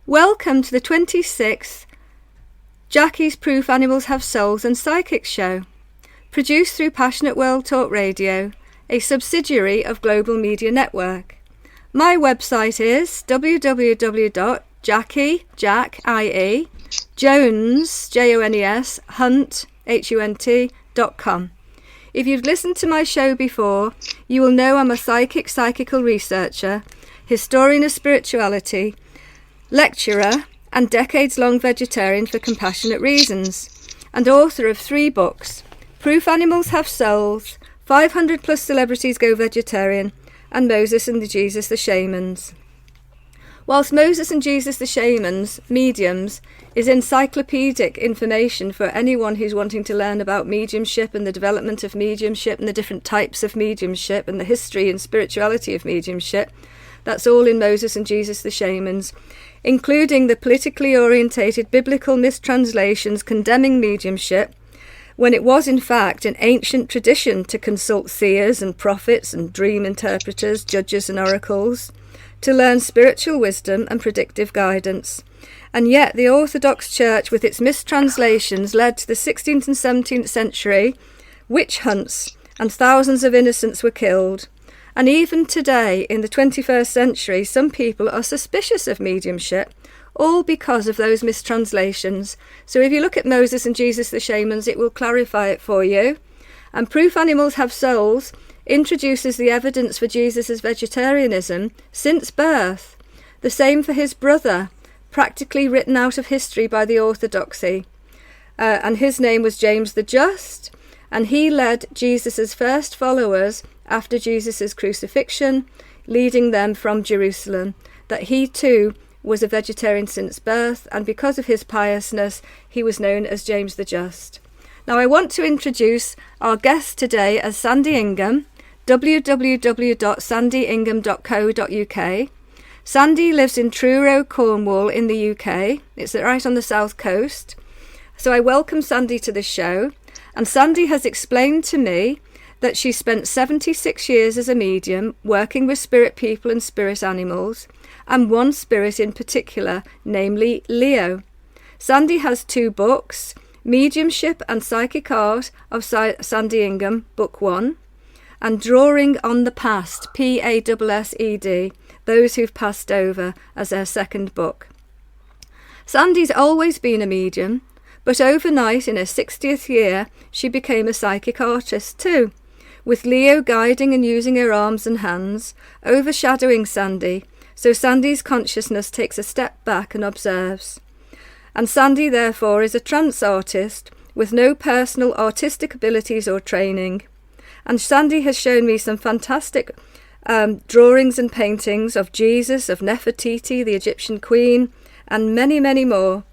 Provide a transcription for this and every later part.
Welcome to the 26th Jackie's Proof Animals Have Souls and Psychics show, produced through Passionate World Talk Radio, a subsidiary of Global Media Network. My website is www.JonesHunt.com. If you've listened to my show before, you will know I'm a psychical researcher, historian of spirituality, lecturer, and decades-long vegetarian for compassionate reasons, and author of 3 books: Proof Animals Have Souls, 500 plus celebrities go vegetarian, and Moses and Jesus the Shamans. Whilst Moses and Jesus the Shamans, mediums, is encyclopedic information for anyone who's wanting to learn about mediumship and the development of mediumship and the different types of mediumship and the history and spirituality of mediumship, that's all in Moses and Jesus the Shamans, including the politically orientated biblical mistranslations condemning mediumship, when it was in fact an ancient tradition to consult seers and prophets and dream interpreters, judges and oracles, to learn spiritual wisdom and predictive guidance. And yet the Orthodox Church, with its mistranslations, led to the 16th and 17th century witch hunts, and thousands of innocents were killed. And even today, in the 21st century, some people are suspicious of mediumship, all because of those mistranslations. So if you look at Moses and Jesus the Shamans, it will clarify it for you. And Proof Animals Have Souls introduces the evidence for Jesus' vegetarianism since birth. The same for his brother, practically written out of history by the Orthodoxy. And his name was James the Just, and he led Jesus' first followers after Jesus' crucifixion, leading them from Jerusalem, that he too was a vegetarian since birth, and because of his piousness, he was known as James the Just. Now I want to introduce our guest today as Sandy Ingham, www.sandyingham.co.uk. Sandy lives in Truro, Cornwall in the UK. It's right on the south coast. So I welcome Sandy to the show, and Sandy has explained to me that she spent 76 years as a medium working with spirit people and spirit animals, and one spirit in particular, namely Leo. Sandy has 2 books, Mediumship and Psychic Art of Sandy Ingham, Book 1, and Drawing on the Past, Passed, Those Who've Passed Over, as her second book. Sandy's always been a medium, but overnight in her 60th year, she became a psychic artist too, with Leo guiding and using her arms and hands, overshadowing Sandy, so Sandy's consciousness takes a step back and observes. And Sandy, therefore, is a trance artist with no personal artistic abilities or training. And Sandy has shown me some fantastic drawings and paintings of Jesus, of Nefertiti, the Egyptian queen, and many, many more.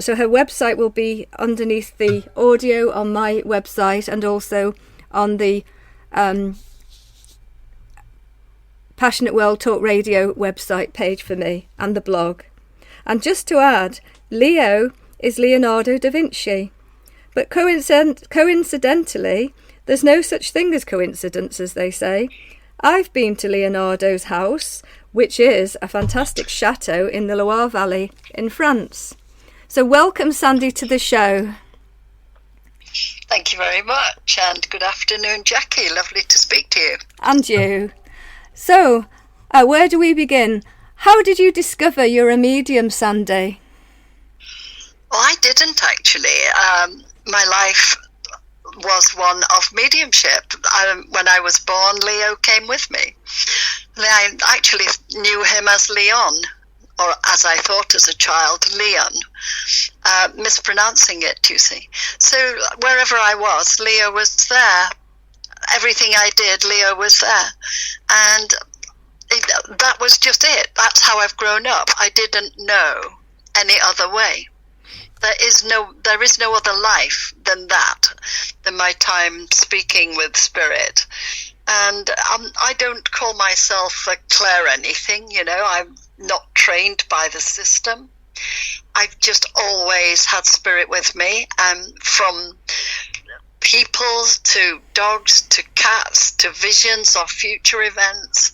So her website will be underneath the audio on my website, and also on the Passionate World Talk Radio website page for me, and the blog. And just to add, Leo is Leonardo Da Vinci. But coincidentally, there's no such thing as coincidence, as they say. I've been to Leonardo's house, which is a fantastic chateau in the Loire Valley in France. So welcome, Sandy, to the show. Thank you very much, and good afternoon, Jackie. Lovely to speak to you. And you. So, where do we begin? How did you discover you're a medium, Sandy? Well, I didn't actually. My life was one of mediumship. When I was born, Leo came with me. I actually knew him as Leon, or as I thought as a child, Leon, mispronouncing it, you see. So wherever I was, Leo was there. Everything I did, Leo was there. And that was just it. That's how I've grown up. I didn't know any other way. There is no other life than that, than my time speaking with spirit. And I don't call myself a clair anything, I'm not trained by the system. I've just always had spirit with me, from people to dogs to cats to visions of future events,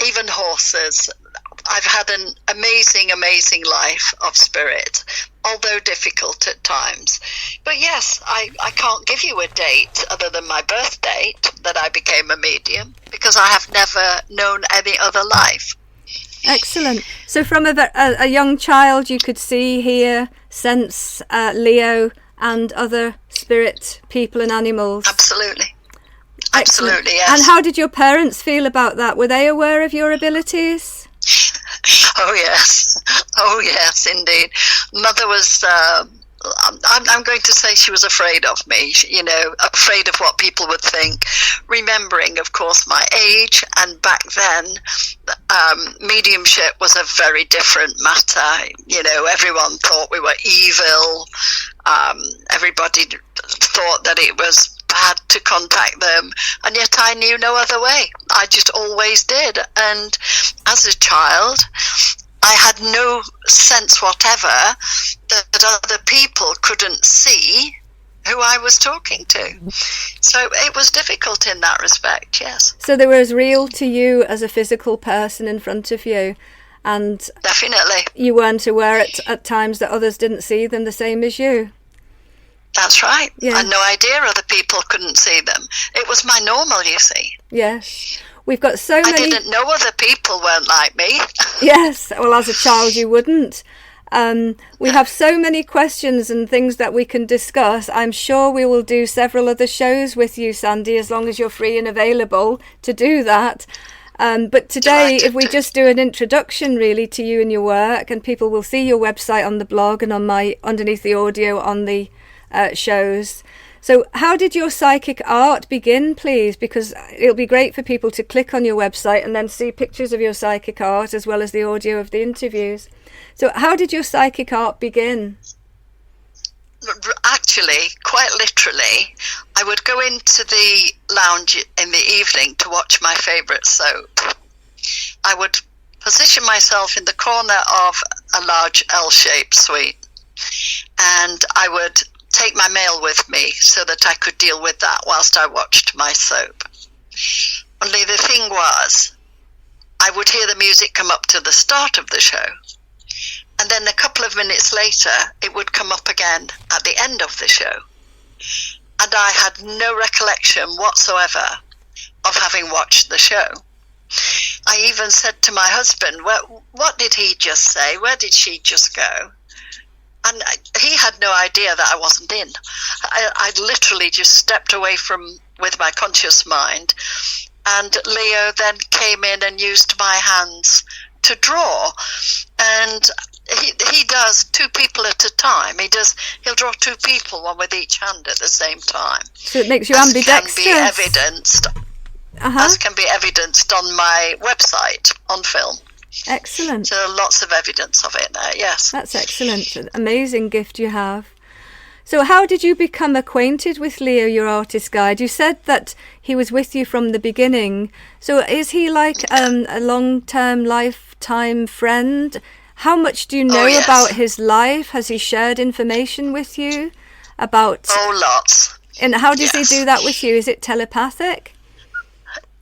even horses. I've had an amazing life of spirit, although difficult at times. But yes, I can't give you a date other than my birth date that I became a medium, because I have never known any other life. Excellent. So from a young child, you could see, hear, sense Leo and other spirit people and animals. Absolutely. Excellent. Absolutely, yes. And how did your parents feel about that? Were they aware of your abilities? Oh yes, indeed. Mother was, I'm going to say she was afraid of me, afraid of what people would think, remembering, of course, my age. And back then, mediumship was a very different matter. Everyone thought we were evil. Everybody thought that it was bad to contact them, and yet I knew no other way. I just always did. And as a child, I had no sense whatever that other people couldn't see who I was talking to. So it was difficult in that respect, yes. So they were as real to you as a physical person in front of you, and definitely you weren't aware at times that others didn't see them the same as you. That's right. Yeah. I had no idea other people couldn't see them. It was my normal, you see. Yes. We've got so many... I didn't know other people weren't like me. Yes. Well, as a child, you wouldn't. We have so many questions and things that we can discuss. I'm sure we will do several other shows with you, Sandy, as long as you're free and available to do that. But today, if we just do an introduction really to you and your work, and people will see your website on the blog and on underneath the audio on the shows. So how did your psychic art begin, please? Because it'll be great for people to click on your website and then see pictures of your psychic art as well as the audio of the interviews. So how did your psychic art begin? Actually, quite literally, I would go into the lounge in the evening to watch my favourite soap. I would position myself in the corner of a large L-shaped suite, and I would take my mail with me so that I could deal with that whilst I watched my soap. Only the thing was, I would hear the music come up to the start of the show, and then a couple of minutes later it would come up again at the end of the show, and I had no recollection whatsoever of having watched the show. I even said to my husband, well, what did he just say? Where did she just go? And he had no idea that I wasn't in. I literally just stepped away with my conscious mind, and Leo then came in and used my hands to draw. And he does two people at a time. He'll draw two people, one with each hand at the same time. So it makes you ambidextrous. As can be evidenced on my website on film. Excellent. So lots of evidence of it there, yes. That's excellent. An amazing gift you have. So how did you become acquainted with Leo, your artist guide? You said that he was with you from the beginning. So is he like a long-term, lifetime friend? How much do you know about his life? Has he shared information with you about... Oh, lots. And how does he do that with you? Is it telepathic?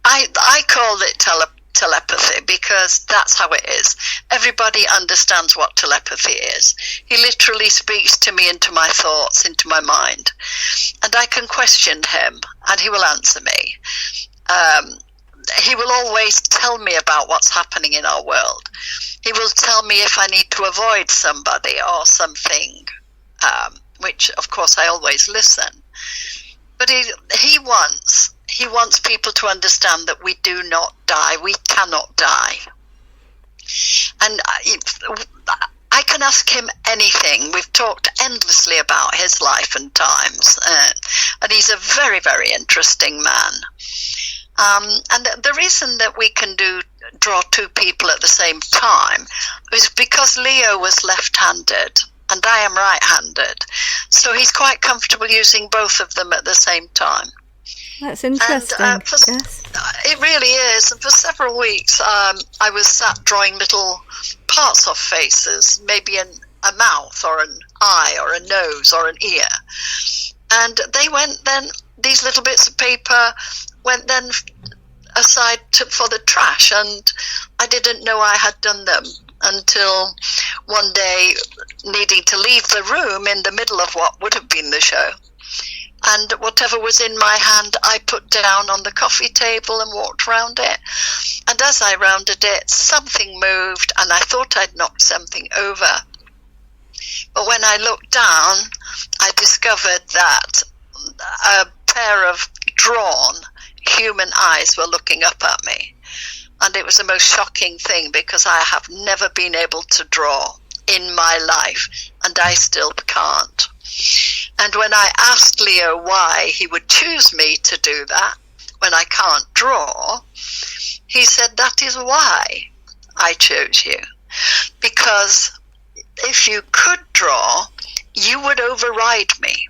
I call it telepathy because that's how it is. Everybody understands what telepathy is. He literally speaks to me into my thoughts, into my mind, and I can question him and he will answer me. He will always tell me about what's happening in our world. He will tell me if I need to avoid somebody or something, which of course I always listen. But he wants people to understand that we do not die. We cannot die. And I can ask him anything. We've talked endlessly about his life and times. And he's a very, very interesting man. And the reason that we can draw two people at the same time is because Leo was left-handed and I am right-handed. So he's quite comfortable using both of them at the same time. That's interesting. And yes. It really is. And for several weeks, I was sat drawing little parts of faces, maybe a mouth or an eye or a nose or an ear. And they went then, these little bits of paper went then aside for the trash, and I didn't know I had done them until one day, needing to leave the room in the middle of what would have been the show. And whatever was in my hand, I put down on the coffee table and walked around it. And as I rounded it, something moved, and I thought I'd knocked something over. But when I looked down, I discovered that a pair of drawn human eyes were looking up at me. And it was the most shocking thing, because I have never been able to draw in my life, and I still can't. And when I asked Leo why he would choose me to do that when I can't draw, he said, that is why I chose you. Because if you could draw, you would override me.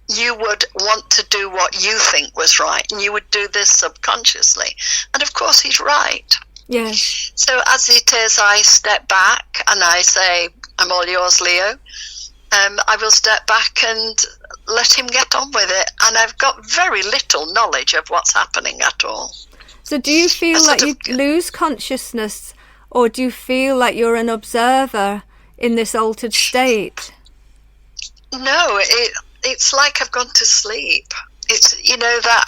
You would want to do what you think was right, and you would do this subconsciously. And of course, he's right. Yes. So as it is, I step back and I say, I'm all yours, Leo. I will step back and let him get on with it. And I've got very little knowledge of what's happening at all. So do you feel like you lose consciousness, or do you feel like you're an observer in this altered state? No, it's like I've gone to sleep. It's, that,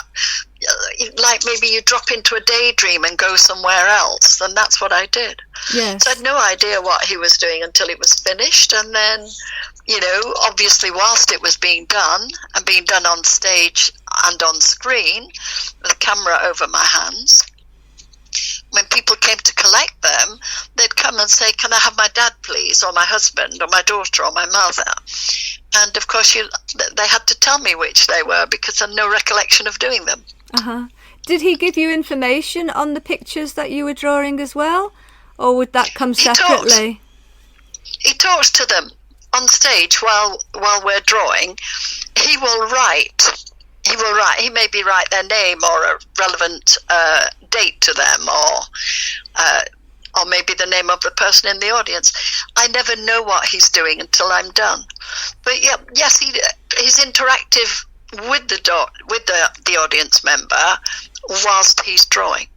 like maybe you drop into a daydream and go somewhere else, and that's what I did. Yes. So I had no idea what he was doing until it was finished, and then, obviously whilst it was being done, and being done on stage and on screen, with a camera over my hands, when people came to collect them, they'd come and say, can I have my dad, please, or my husband, or my daughter, or my mother? And of course, they had to tell me which they were, because I had no recollection of doing them. Uh-huh. Did he give you information on the pictures that you were drawing as well, or would that come separately? He talks to them on stage while we're drawing. He will write. He maybe write their name or a relevant date to them, or maybe the name of the person in the audience. I never know what he's doing until I'm done. But yes, he's interactive with the audience member whilst he's drawing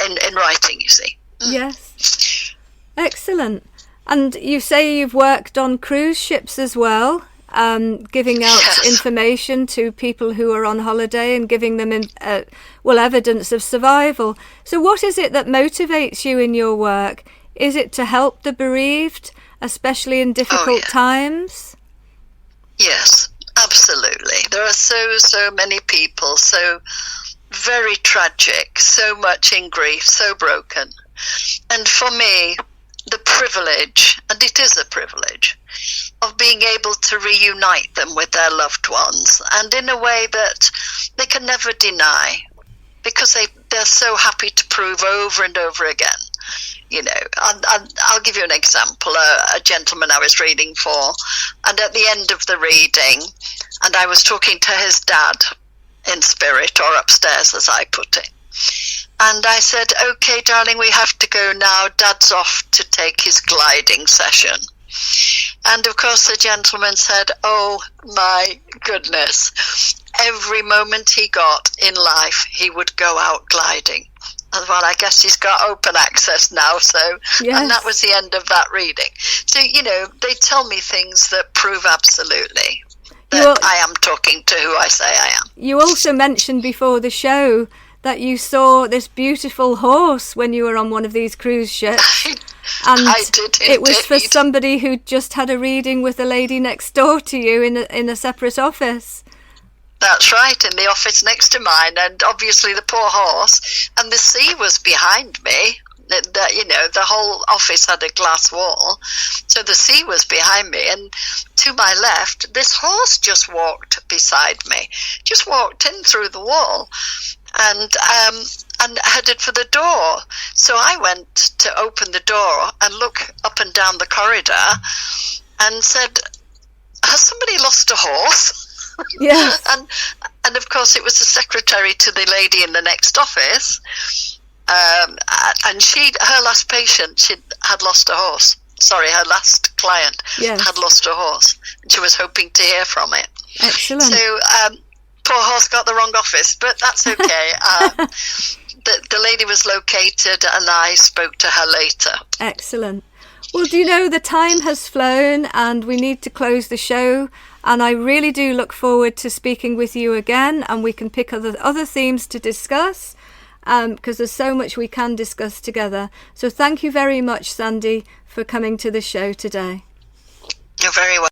in writing, you see. Yes. Excellent. And you say you've worked on cruise ships as well, giving out information to people who are on holiday and giving them evidence of survival. So what is it that motivates you in your work? Is it to help the bereaved, especially in difficult times? Yes, absolutely. There are so many people, so very tragic, so much in grief, so broken. And for me, the privilege, and it is a privilege, of being able to reunite them with their loved ones, and in a way that they can never deny, because they're so happy to prove over and over again. I'll give you an example. A gentleman I was reading for, and at the end of the reading, and I was talking to his dad in spirit, or upstairs as I put it, and I said, okay, darling, we have to go now. Dad's off to take his gliding session. And of course the gentleman said, oh my goodness, every moment he got in life he would go out gliding. And well, I guess he's got open access now, so yes. And that was the end of that reading. So, they tell me things that prove absolutely that I am talking to who I say I am. You also mentioned before the show that you saw this beautiful horse when you were on one of these cruise ships. And I did indeed. It was for somebody who just had a reading with a lady next door to you in a separate office. That's right, in the office next to mine, and obviously the poor horse, and the sea was behind me. The whole office had a glass wall, so the sea was behind me, and to my left, this horse just walked beside me, just walked in through the wall, and headed for the door. So I went to open the door and look up and down the corridor and said, has somebody lost a horse? Yes. and of course it was the secretary to the lady in the next office, and her last patient, she had lost a horse. Sorry, her last client had lost a horse, and she was hoping to hear from it. Excellent. So poor horse got the wrong office, but that's okay. the lady was located, and I spoke to her later. Excellent. Well, do you know, the time has flown and we need to close the show. And I really do look forward to speaking with you again, and we can pick other themes to discuss, because there's so much we can discuss together. So thank you very much, Sandy, for coming to the show today. You're very welcome.